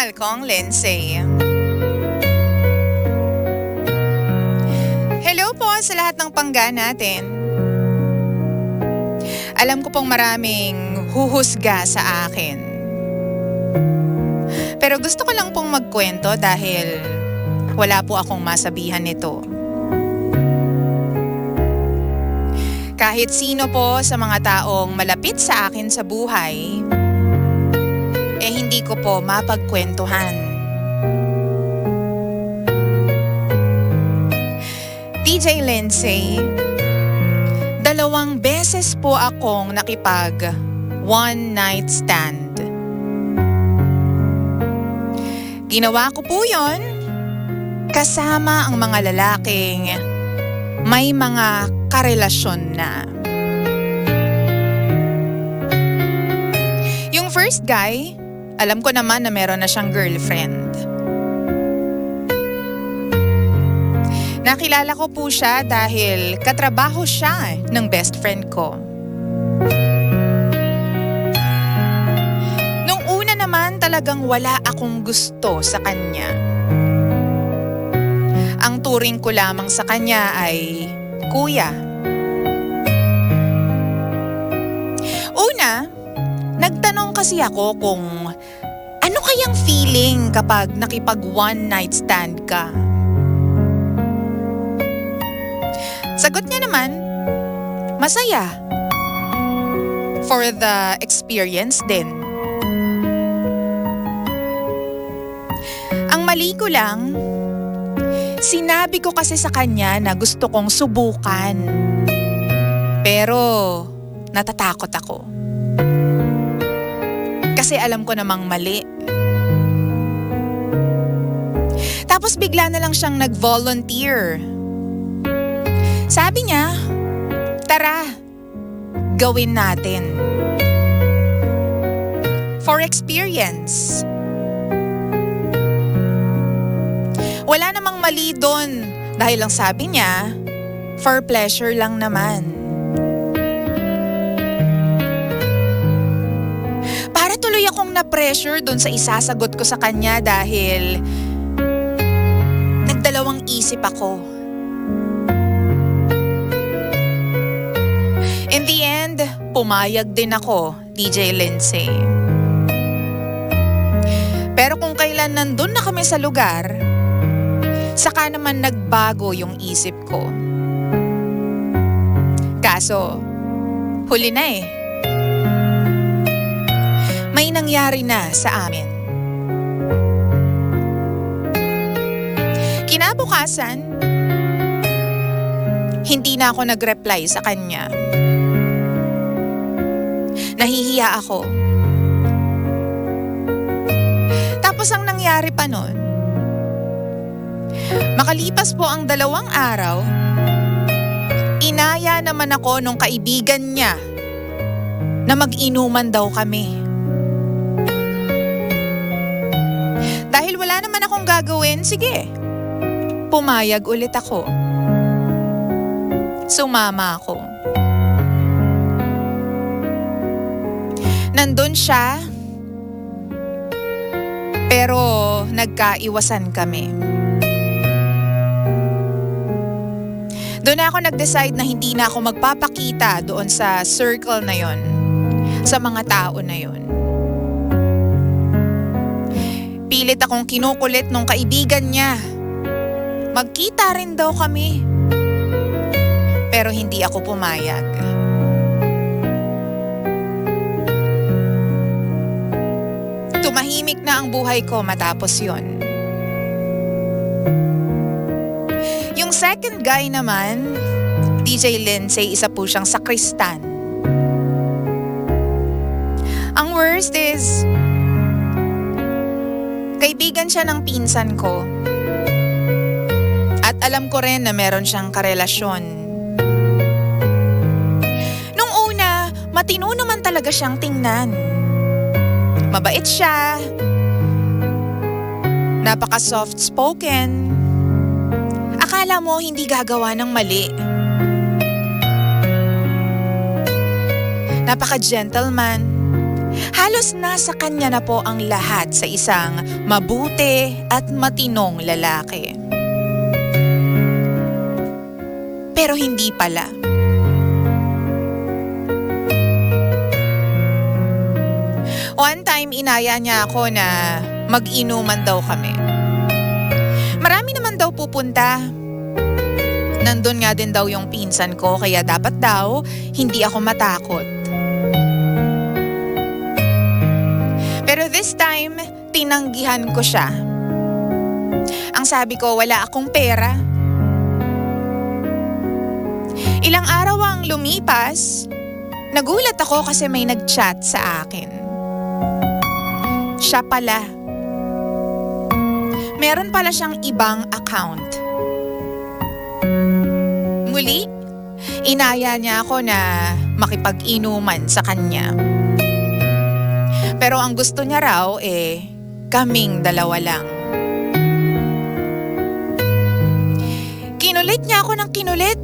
Mahal kong Lindsay. Hello po sa lahat ng pangga natin. Alam ko pong maraming huhusga sa akin. Pero gusto ko lang pong magkwento dahil wala po akong masabihan nito. Kahit sino po sa mga taong malapit sa akin sa buhay, hindi ko po mapagkwentuhan. DJ Lindsay, 2 beses po akong nakipag one night stand. Ginawa ko po yon kasama ang mga lalaking may mga karelasyon na. Yung first guy, alam ko naman na meron na siyang girlfriend. Nakilala ko po siya dahil katrabaho siya ng best friend ko. Nung una naman talagang wala akong gusto sa kanya. Ang turing ko lamang sa kanya ay kuya. Una, nagtanong kasi ako kung ano kayang feeling kapag nakipag one night stand ka. Sagot niya naman, masaya. For the experience din. Ang mali ko lang, sinabi ko kasi sa kanya na gusto kong subukan. Pero natatakot ako. Kasi alam ko namang mali. Tapos bigla na lang siyang nag-volunteer. Sabi niya, tara, gawin natin. For experience. Wala namang mali doon dahil lang sabi niya, for pleasure lang naman. Para tuloy akong na-pressure doon sa isasagot ko sa kanya dahil nagdalawang isip ako. In the end, pumayag din ako, DJ Lindsay. Pero kung kailan nandun na kami sa lugar, saka naman nagbago yung isip ko. Kaso, huli na eh. May nangyari na sa amin. Kinabukasan, hindi na ako nag-reply sa kanya. Nahihiya ako. Tapos ang nangyari pa nun, makalipas po ang 2 araw, inaya naman ako nung kaibigan niya na mag-inuman daw kami. Dahil wala naman akong gagawin, sige, pumayag ulit ako. Sumama ako. Nandun siya, pero nagkaiwasan kami. Doon na ako nag-decide na hindi na ako magpapakita doon sa circle na yon, sa mga tao na yon. Pilit akong kinukulit nung kaibigan niya. Magkita rin daw kami. Pero hindi ako pumayag. Tumahimik na ang buhay ko matapos yon. Yung second guy naman, DJ Lindsay, isa po siyang sakristan. Ang worst is, kaibigan siya ng pinsan ko. At alam ko rin na meron siyang karelasyon. Nung una, matino naman talaga siyang tingnan. Mabait siya. Napaka-soft spoken. Akala mo hindi gagawa ng mali. Napaka-gentleman. Halos nasa kanya na po ang lahat sa isang mabuti at matinong lalaki. Pero hindi pala. One time, inaya niya ako na mag-inuman daw kami. Marami naman daw pupunta. Nandun nga din daw yung pinsan ko, kaya dapat daw hindi ako matakot. Pero this time, tinanggihan ko siya. Ang sabi ko, wala akong pera. Ilang araw ang lumipas, nagulat ako kasi may nag-chat sa akin. Siya pala. Meron pala siyang ibang account. Muli, inaya niya ako na makipag-inuman sa kanya. Pero ang gusto niya raw kaming dalawa lang. Kinulit niya ako ng kinulit.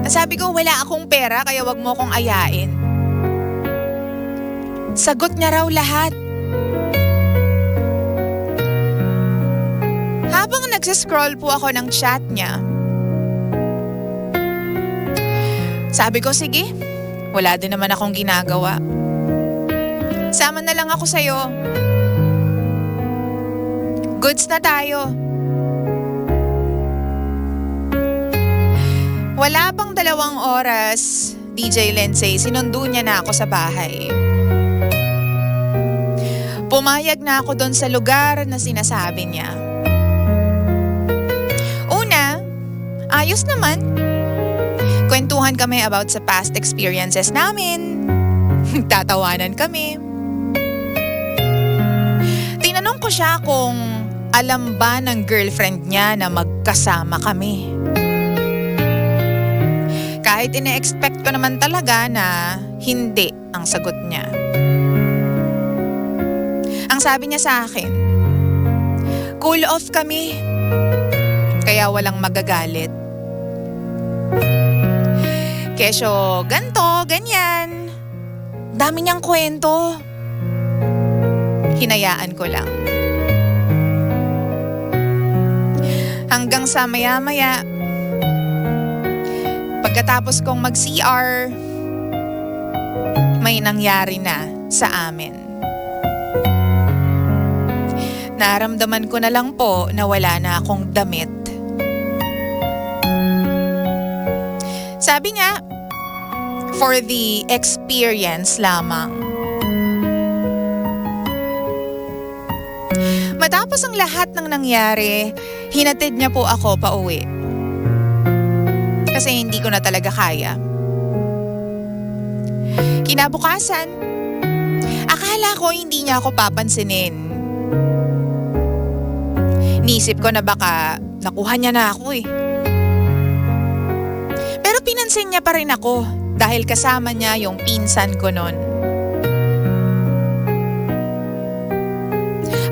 Sabi ko, wala akong pera kaya wag mo akong ayain. Sagot niya raw lahat. Habang nagsiscroll po ako ng chat niya, sabi ko, sige, wala din naman akong ginagawa. Sama na lang ako sa'yo. Goods na tayo. Wala pang 2 oras, DJ Lindsay, sinundo niya na ako sa bahay. Pumayag na ako doon sa lugar na sinasabi niya. Una, ayos naman. Kwentuhan kami about sa past experiences namin. Tatawanan kami. Tinanong ko siya kung alam ba ng girlfriend niya na magkasama kami. Kahit ine-expect ko naman talaga na hindi ang sagot niya. Ang sabi niya sa akin, cool off kami, kaya walang magagalit. Kesyo, ganto, ganyan. Dami niyang kwento. Hinayaan ko lang. Hanggang sa maya-maya, pagkatapos kong mag-CR, may nangyari na sa amin. Naramdaman ko na lang po na wala na akong damit. Sabi nga, for the experience lamang. Matapos ang lahat ng nangyari, hinatid niya po ako pauwi. Kasi hindi ko na talaga kaya. Kinabukasan, akala ko hindi niya ako papansinin. Nisip ko na baka nakuha niya na ako Pero pinansin niya pa rin ako dahil kasama niya yung pinsan ko nun.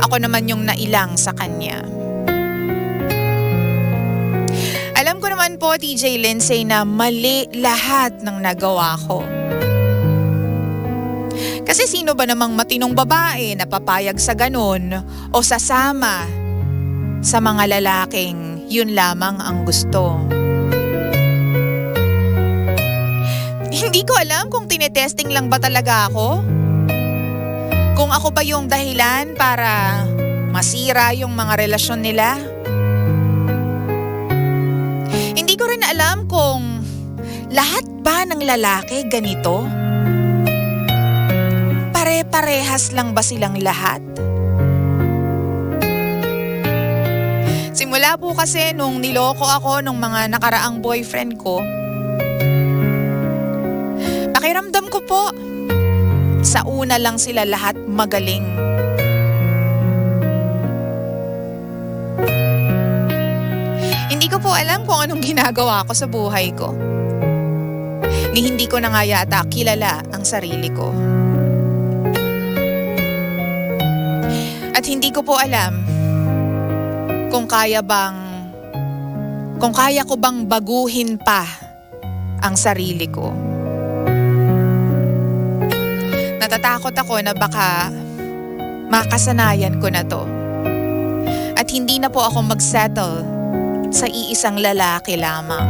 Ako naman yung nailang sa kanya. Alam ko naman po, TJ Lindsay, na mali lahat ng nagawa ko. Kasi sino ba namang matinong babae na papayag sa ganun o sasama sa mga lalaking yun lamang ang gusto? Hindi ko alam kung tinetesting lang ba talaga ako. Kung ako ba yung dahilan para masira yung mga relasyon nila. Hindi ko rin alam kung lahat ba ng lalaki ganito? Pare-parehas lang ba silang lahat? Simula po kasi nung niloko ako nung mga nakaraang boyfriend ko, pakiramdam ko po, sa una lang sila lahat magaling. Hindi ko po alam kung anong ginagawa ko sa buhay ko. Ni hindi ko na nga yata kilala ang sarili ko. At hindi ko po alam kung kaya ko bang baguhin pa ang sarili ko. natatakot ako na baka makasanayan ko na to. At hindi na po ako magsettle sa iisang lalaki lamang.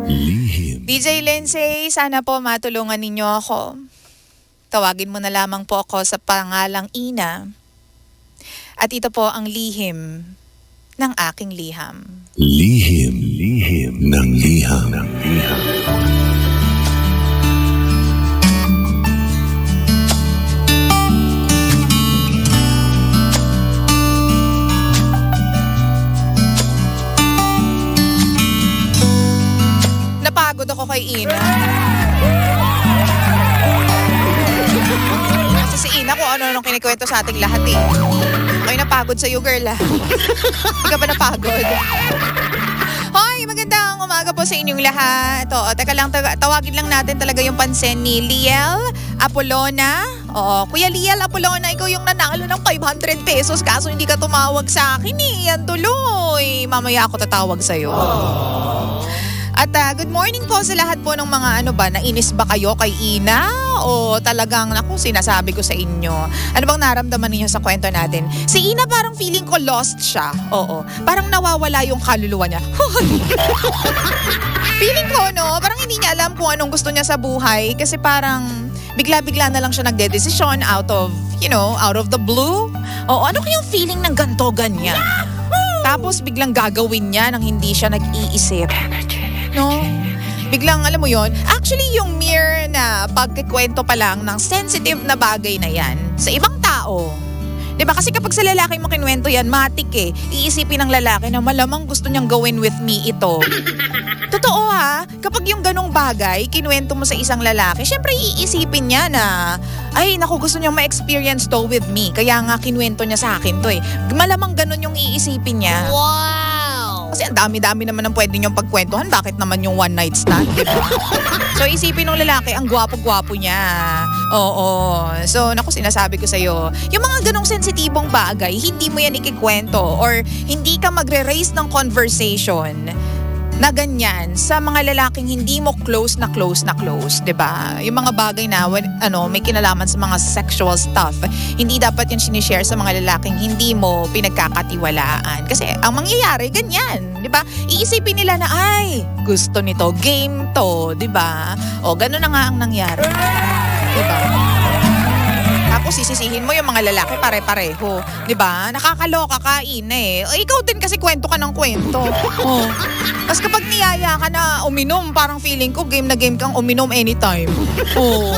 Lihim. DJ Lindsay, sana po matulungan ninyo ako. Tawagin mo na lamang po ako sa pangalang Ina. At ito po ang lihim ng aking liham. Lihim. Lihim ng liham. Ng liham. Napagod ako kay Ina. Kasi si Ina kung ano-anong kinikwento sa ating lahat eh. Ako'y napagod sa'yo, girl ah. Hindi ka ba napagod? Hoy, magandang umaga po sa inyong lahat. O, teka lang, tawagin lang natin talaga yung pansin ni Liel Apolona. Oo, Kuya Liel Apolona, ikaw yung nanalo ng 500 pesos kaso hindi ka tumawag sa akin eh. Yan tuloy. Mamaya ako tatawag sa'yo. At good morning po sa lahat po ng mga nainis ba kayo kay Ina? O talagang, sinasabi ko sa inyo. Ano bang naramdaman niyo sa kwento natin? Si Ina parang feeling ko lost siya. Oo, parang nawawala yung kaluluwa niya. Feeling ko, parang hindi niya alam kung anong gusto niya sa buhay. Kasi parang bigla-bigla na lang siya nagdedesisyon out of the blue. Oo, ano kayang feeling ng ganto, ganyan? Tapos biglang gagawin niya nang hindi siya nag-iisip. No? Biglang, alam mo yon. Actually, yung mere na pagkikwento pa lang ng sensitive na bagay na yan sa ibang tao. Diba? Kasi kapag sa lalaki mo kinuwento yan, matik eh. Iisipin ng lalaki na malamang gusto niyang gawin with me ito. Totoo ha, kapag yung ganong bagay, kinuwento mo sa isang lalaki, syempre iisipin niya na, ay naku, gusto niyang ma-experience to with me. Kaya nga kinuwento niya sa akin to eh. Malamang ganon yung iisipin niya. Wow! Kasi ang dami-dami naman ang pwede niyong pagkwentuhan. Bakit naman yung one night stand, diba? So isipin ng lalaki, ang gwapo-gwapo niya. Oo. So sinasabi ko sa'yo, yung mga ganong sensitibong bagay, hindi mo yan ikikwento or hindi ka magre-raise ng conversation na ganyan sa mga lalaking hindi mo close na close, 'di ba? Yung mga bagay na may kinalaman sa mga sexual stuff, hindi dapat yan sinishare sa mga lalaking hindi mo pinagkakatiwalaan. Kasi ang mangyayari ganyan, 'di ba? Iisipin nila na ay, gusto nito, game to, 'di ba? O gano'n na nga ang nangyari. 'Di ba? Tapos sisisihin mo yung mga lalaki pare-pareho. 'Di ba? Nakakaloka ka, Ina eh. O, ikaw din kasi kwento ka ng kwento. Oh. Tapos kapag niyaya ka na uminom, parang feeling ko game na game kang uminom anytime. Oh.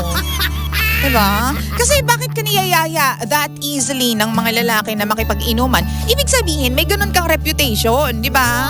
'Di ba? Kasi bakit ka niyayaya that easily ng mga lalaki na makipag-inuman? Ibig sabihin, may ganun kang reputation, 'di ba?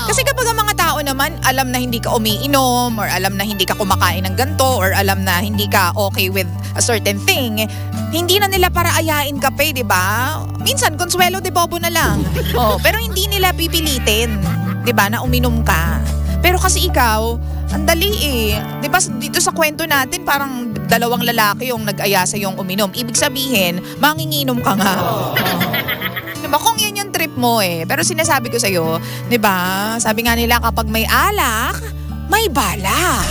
Kasi kapag ang mga tao naman alam na hindi ka umiinom or alam na hindi ka kumakain ng ganto or alam na hindi ka okay with a certain thing, hindi na nila para ayain ka pa, 'di ba? Minsan consuelo de bobo na lang. Oh, pero hindi nila pipilitin, 'di ba, na uminom ka. Pero kasi ikaw, ang dali eh. 'Di ba dito sa kwento natin parang dalawang lalaki yung nag-aya sa yung uminom. Ibig sabihin, manginginom ka nga. Oh. Diba? Kung yun yung trip mo eh. Pero sinasabi ko sa'yo, diba? Sabi nga nila kapag may alak, may bala.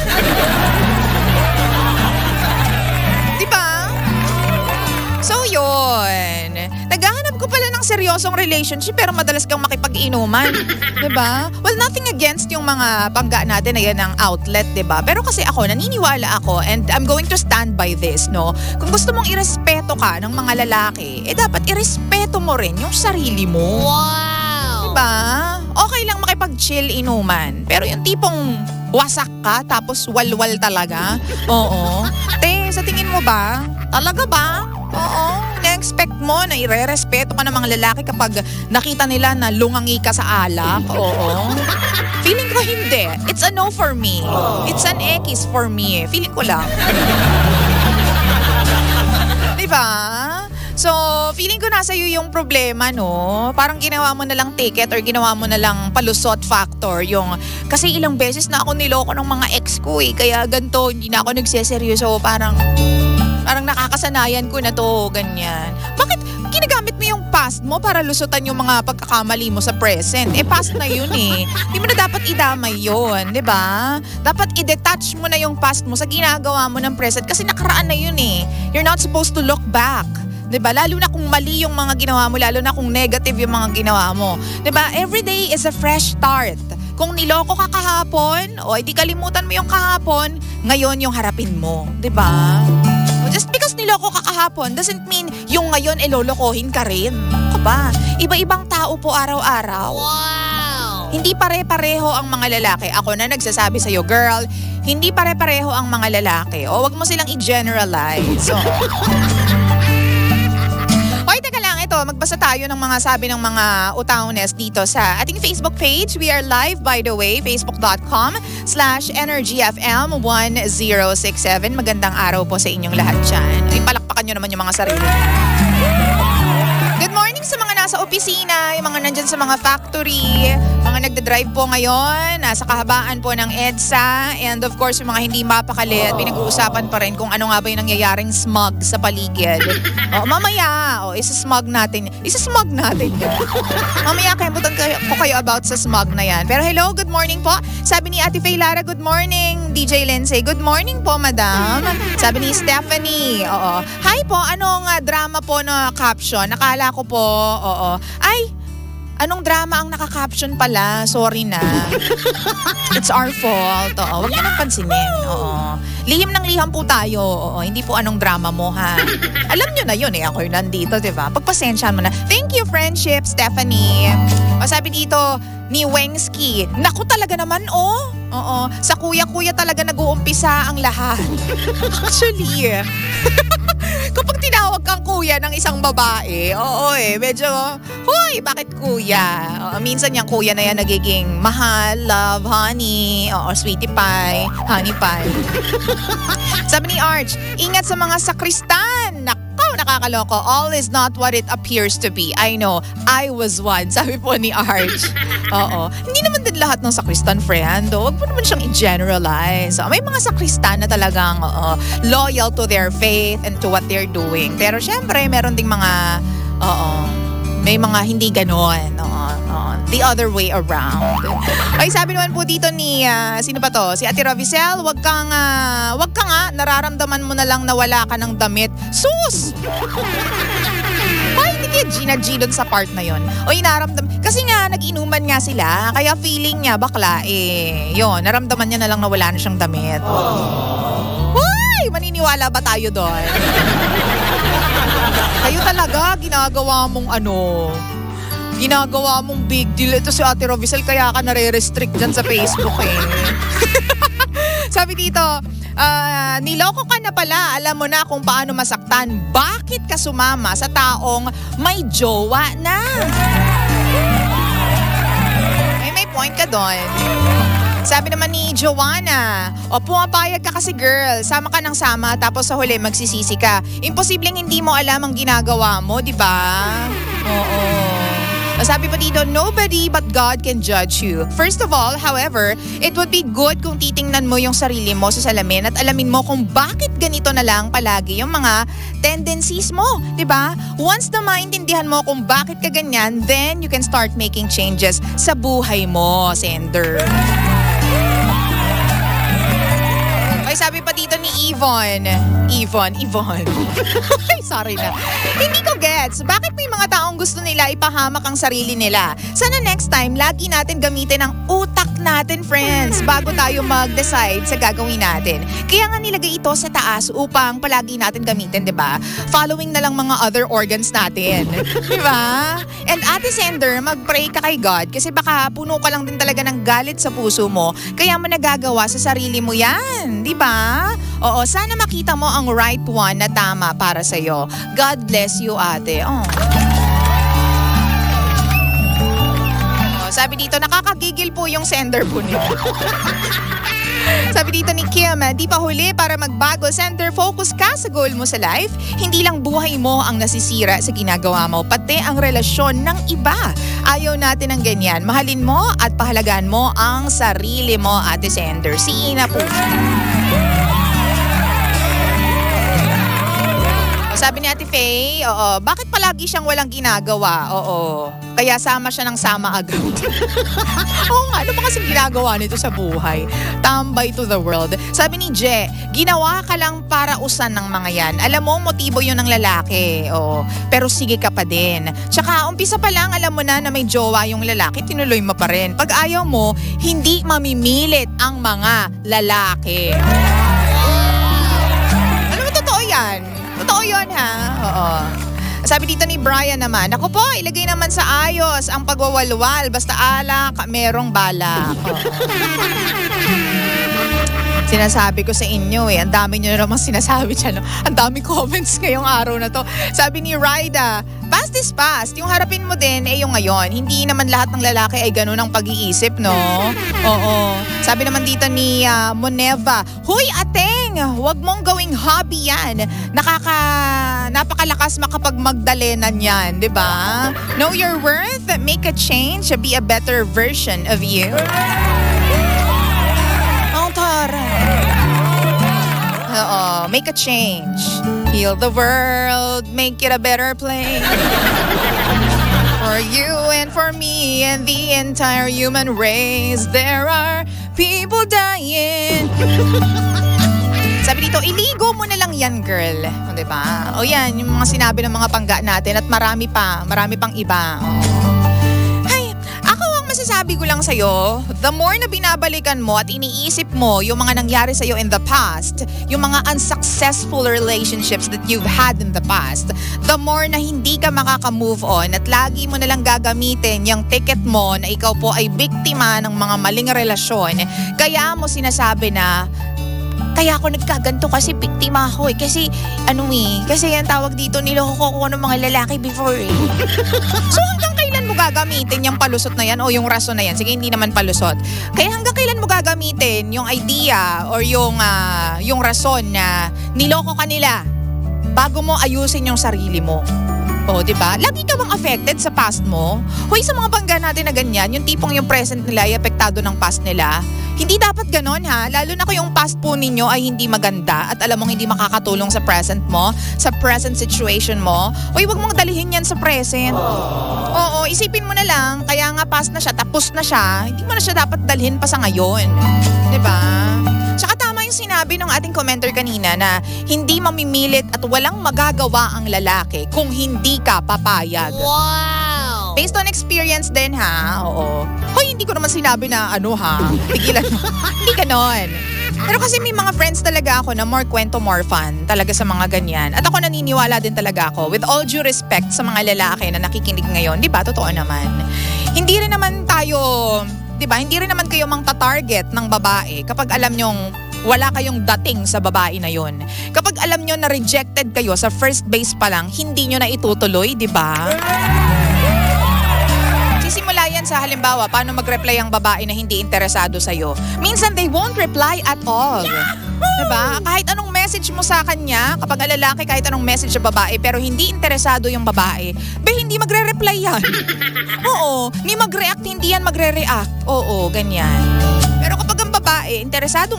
Diba? So yun. Naghahanap ko pala ng seryosong relationship pero madalas kang makipag-inuman. Diba? Well, nothing against yung mga bangga natin na yan ng outlet, diba? Pero kasi ako, naniniwala ako and I'm going to stand by this, no? Kung gusto mong irespeto ka ng mga lalaki, dapat irespeto mo rin yung sarili mo. Wow! Diba? Okay lang makipag-chill inuman. Pero yung tipong wasak ka tapos walwal talaga. Oo. Te, sa tingin mo ba? Talaga ba? Oo. Na-expect mo na ire-respeto ka ng mga lalaki kapag nakita nila na lungangi ka sa alak? Oo. Feeling ko hindi. It's a no for me. It's an X for me. Feeling ko lang. Diba? So, feeling ko nasa iyo yung problema, no? Parang ginawa mo na lang ticket or ginawa mo na lang palusot factor. Kasi ilang beses na ako niloko ng mga ex ko eh. Kaya ganito, hindi na ako nagseseryoso. Parang nakakasanayan ko na to, ganyan. ginagamit mo yung past mo para lusutan yung mga pagkakamali mo sa present. Past na yun eh. Hindi mo na dapat idamay yun, di ba? Dapat i-detach mo na yung past mo sa ginagawa mo ng present kasi nakaraan na yun eh. You're not supposed to look back. 'Di ba? Lalo na kung mali yung mga ginawa mo, lalo na kung negative yung mga ginawa mo. 'Di ba? Every day is a fresh start. Kung niloko ka kahapon, o edi kalimutan mo yung kahapon, ngayon yung harapin mo, 'di ba? Just because niloko ka kahapon doesn't mean yung ngayon lolokohin ka rin. Ba? Iba-ibang tao po araw-araw. Wow! Hindi pare-pareho ang mga lalaki. Ako na nagsasabi sa'yo, girl, hindi pare-pareho ang mga lalaki. O wag mo silang i-generalize. So, Hoy, teka lang, ito, magbasa tayo ng mga sabi ng mga utaunes dito sa ating Facebook page. We are live, by the way, facebook.com/energyfm1067. Magandang araw po sa inyong lahat dyan. Palakpakan nyo naman yung mga sarili. Good morning sa mga nasa opisina, yung mga nandyan sa mga factory, mga nagdadrive po ngayon, sa kahabaan po ng EDSA, and of course yung mga hindi mapakali at pinag-uusapan pa rin kung ano nga ba yung nangyayaring smog sa paligid. Mamaya, isa-smog natin. Mamaya kaimutan ko kayo about sa smog na yan. Pero hello, good morning po. Sabi ni Ate Faye Lara, good morning. DJ Lindsay, good morning po, madam. Sabi ni Stephanie, oo. Hi po, anong drama po na caption? Nakala ko po, oo. Ay, anong drama ang naka-caption pala? Sorry na. It's our fault. Oo, wag niyo nang pansinin. Oo. Lihim ng liham po tayo. Oo, hindi po anong drama mo, ha? Alam niyo na yun eh. Ako yung nandito, di ba? Pagpasensyahan mo na. Thank you, friendship, Stephanie. O, sabi dito ni Wengski, naku talaga naman, oh. Oo. Sa kuya-kuya talaga nag-uumpisa ang lahat. Actually, kapag tinawag kang kuya ng isang babae, oo medyo, huy, bakit kuya? Minsan yung kuya na yan nagiging mahal, love, honey, sweetie pie, honey pie. Sabi ni Arch, ingat sa mga sakristan. Nakaw, nakakaloko. All is not what it appears to be. I know, I was one. Sabi po ni Arch. Oo. Hindi naman din lahat ng sakristan, friend. Huwag mo naman siyang i-generalize. May mga sakristan na talagang loyal to their faith and to what they're doing. Pero syempre, meron ding mga, may mga hindi ganon. The other way around. Ay, sabi naman po dito ni, sino ba to? Si Ate Ravicel, wag ka nga, nararamdaman mo na lang na wala ka ng damit. Sus! Ay, hindi kaya Gina G dun sa part na yon. O naramdam, kasi nga, nag-inuman nga sila, kaya feeling niya, bakla, yun, naramdaman niya na lang na wala na siyang damit. Uy, maniniwala ba tayo doon? Kayo talaga, ginagawa mong big deal. Ito si Ate Rovicel, kaya ka nare-restrict dyan sa Facebook eh. Sabi dito, niloko ka na pala, alam mo na kung paano masaktan. Bakit ka sumama sa taong may jowa na? May point ka doon. Sabi naman ni Joanna, pumapayag ka kasi girl, sama ka ng sama tapos sa huli magsisisi ka. Imposibleng hindi mo alam ang ginagawa mo, di ba? Oo. Sabi pa dito, nobody but God can judge you. First of all, however, it would be good kung titingnan mo yung sarili mo sa salamin at alamin mo kung bakit ganito na lang palagi yung mga tendencies mo, di ba? Once na maintindihan mo kung bakit ka ganyan, then you can start making changes sa buhay mo, sender. Ay, sabi pa dito ni Yvonne. Ay, sorry na. Hindi ko gets. Bakit may mga taong gusto nila ipahamak ang sarili nila? Sana next time, lagi natin gamitin ang utak natin, friends, bago tayo mag-decide sa gagawin natin. Kaya nga nilagay ito sa taas upang palagi natin gamitin, di ba? Following na lang mga other organs natin. Di ba? And Ate Sender, mag-pray ka kay God kasi baka puno ka lang din talaga ng galit sa puso mo. Kaya mo nagagawa sa sarili mo yan. Di ba? Oo, sana makita mo ang right one na tama para sa'yo. God bless you, ate. Sabi dito, nakakagigil po yung sender po niya. Sabi dito ni Kim, di pa huli para magbago. Sender, focus ka sa goal mo sa life. Hindi lang buhay mo ang nasisira sa ginagawa mo, pati ang relasyon ng iba. Ayaw natin ng ganyan. Mahalin mo at pahalagaan mo ang sarili mo, Ate Sender. Si Ina po. Sabi ni Ate Faye, oo, bakit palagi siyang walang ginagawa? Oo. Kaya sama siya ng sama agad. Oo nga, ano ba kasing ginagawa nito sa buhay? Tambay to the world. Sabi ni Je, ginawa ka lang para usan ng mga yan. Alam mo, motibo yun ng lalaki. Oo. Pero sige ka pa din. Tsaka, umpisa pa lang, alam mo na may jowa yung lalaki, tinuloy mo pa rin. Pag ayaw mo, hindi mamimilit ang mga lalaki. Alam mo, totoo yan. Totoo yun, ha? Oo. Sabi dito ni Brian naman, ako po, ilagay naman sa ayos ang pagwawalwal. Basta alak, merong balak. Sinasabi ko sa inyo ang dami nyo naman sinasabi dyan. No? Ang dami comments ngayong araw na to. Sabi ni Ryda, past is past. Yung harapin mo din yung ngayon. Hindi naman lahat ng lalaki ay ganun ang pag-iisip, no? Oo. Sabi naman dito ni Moneva, huy ateng, wag mong gawing hobby yan. Napakalakas makapag magdalenan yan, di ba? Know your worth, make a change, be a better version of you. Oo, make a change. Heal the world, make it a better place. For you and for me and the entire human race, there are people dying. Sabi dito, iligo mo na lang yan, girl. O, diba? O yan, yung mga sinabi ng mga pangga natin at marami pang iba. Masasabi ko lang sa'yo, the more na binabalikan mo at iniisip mo yung mga nangyari sa'yo in the past, yung mga unsuccessful relationships that you've had in the past, the more na hindi ka makaka-move on at lagi mo nalang gagamitin yung ticket mo na ikaw po ay biktima ng mga maling relasyon, kaya mo sinasabi na, kaya ako nagkaganto kasi biktima ako Kasi kasi ang tawag dito, niloko ko ng mga lalaki before So hanggang kailan mo gagamitin yung palusot na yan o yung rason na yan? Sige, hindi naman palusot. Kaya hanggang kailan mo gagamitin yung idea or yung rason na niloko ka nila bago mo ayusin yung sarili mo? O, di ba? Lagi ka bang affected sa past mo? Hoy, sa mga bangga natin na ganyan, yung tipong yung present nila ay apektado ng past nila. Hindi dapat ganon, ha? Lalo na kung yung past po ninyo ay hindi maganda at alam mong hindi makakatulong sa present mo, sa present situation mo. Hoy, wag mong dalihin yan sa present. Oo, isipin mo na lang, kaya nga past na siya, tapos na siya, hindi mo na siya dapat dalhin pa sa ngayon. Di ba? Tsaka tama yung sinabi ng ating commenter kanina na hindi mamimilit at walang magagawa ang lalaki kung hindi ka papayag. Wow! Based on experience din, ha? Oo. Hoy, hindi ko naman sinabi na tigilan mo. Hindi ganon. Pero kasi may mga friends talaga ako na more kwento, more fun talaga sa mga ganyan. At ako naniniwala din talaga ako, with all due respect sa mga lalaki na nakikinig ngayon, di ba? Totoo naman. Hindi rin naman tayo, di ba? Hindi rin naman kayo mang-target ng babae kapag alam nyong wala kayong dating sa babae na yon. Kapag alam nyo na rejected kayo sa first base pa lang, hindi nyo na itutuloy, di ba? Sisimula yan sa halimbawa, paano mag-reply ang babae na hindi interesado sa'yo. Minsan they won't reply at all. Diba? Kahit anong message mo sa kanya, kapag lalaki kahit anong message sa babae pero hindi interesado yung babae, hindi magre-reply yan. Oo, ni mag-react, hindi yan magre-react. Oo, ganyan. Pero kapag ang babae, interesado,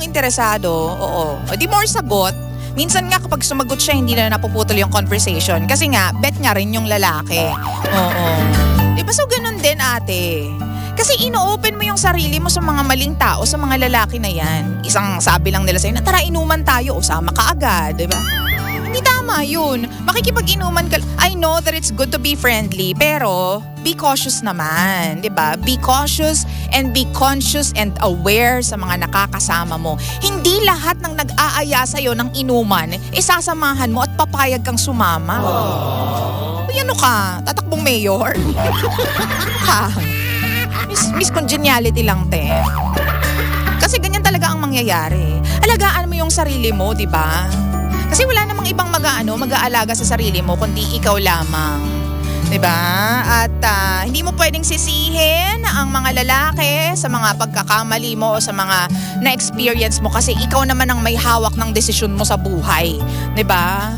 oo, di more sagot. Minsan nga kapag sumagot siya, hindi na napuputol yung conversation. Kasi nga, bet niya rin yung lalaki. Oo. Diba so ganun din, ate? Kasi ino-open mo yung sarili mo sa mga maling tao, sa mga lalaki na yan. Isang sabi lang nila sa'yo na tara inuman tayo o sama ka agad, diba? Hindi tama yun. Makikipag-inuman ka. I know that it's good to be friendly, pero be cautious naman, diba? Be cautious and be conscious and aware sa mga nakakasama mo. Hindi lahat ng nag-aaya sa'yo ng inuman, sasamahan mo at papayag kang sumama. Uy, ano ka? Tatakbong mayor? Ha? Miss Congeniality lang, te. Kasi ganyan talaga ang mangyayari. Alagaan mo yung sarili mo, di ba? Kasi wala namang ibang mag-aalaga sa sarili mo kundi ikaw lamang. Di ba? At hindi mo pwedeng sisihin ang mga lalaki sa mga pagkakamali mo o sa mga na-experience mo kasi ikaw naman ang may hawak ng desisyon mo sa buhay. Di ba?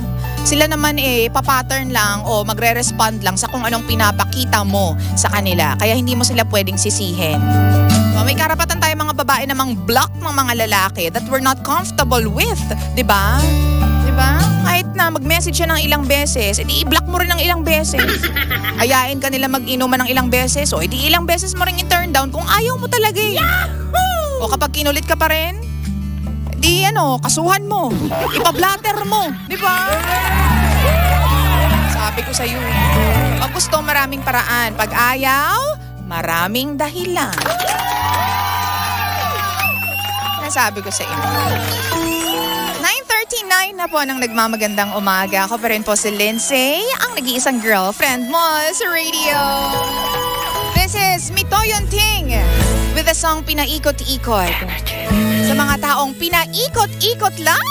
Sila naman papattern lang o magre-respond lang sa kung anong pinapakita mo sa kanila. Kaya hindi mo sila pwedeng sisihin. May karapatan tayo mga babae namang block ng mga lalaki that we're not comfortable with. Diba? Diba? Kahit na mag-message siya ng ilang beses, edi i-block mo rin ng ilang beses. Ayain ka nila mag-inuman ng ilang beses, o edi ilang beses mo rin i-turn down kung ayaw mo talaga eh. O kapag kinulit ka pa rin, di kasuhan mo. Ipa-blatter mo. Di ba? Sabi ko sa'yo eh. Pag gusto, maraming paraan. Pag ayaw, maraming dahilan. Nasabi ko sa inyo. 9:39 na po ng nagmamagandang umaga. Ako pa rin po si Lindsay, ang nag-iisang girlfriend mo sa radio. This is Mitoyon Ting with the song Pinaikot-Ikot. Sa mga taong pinaikot-ikot lang.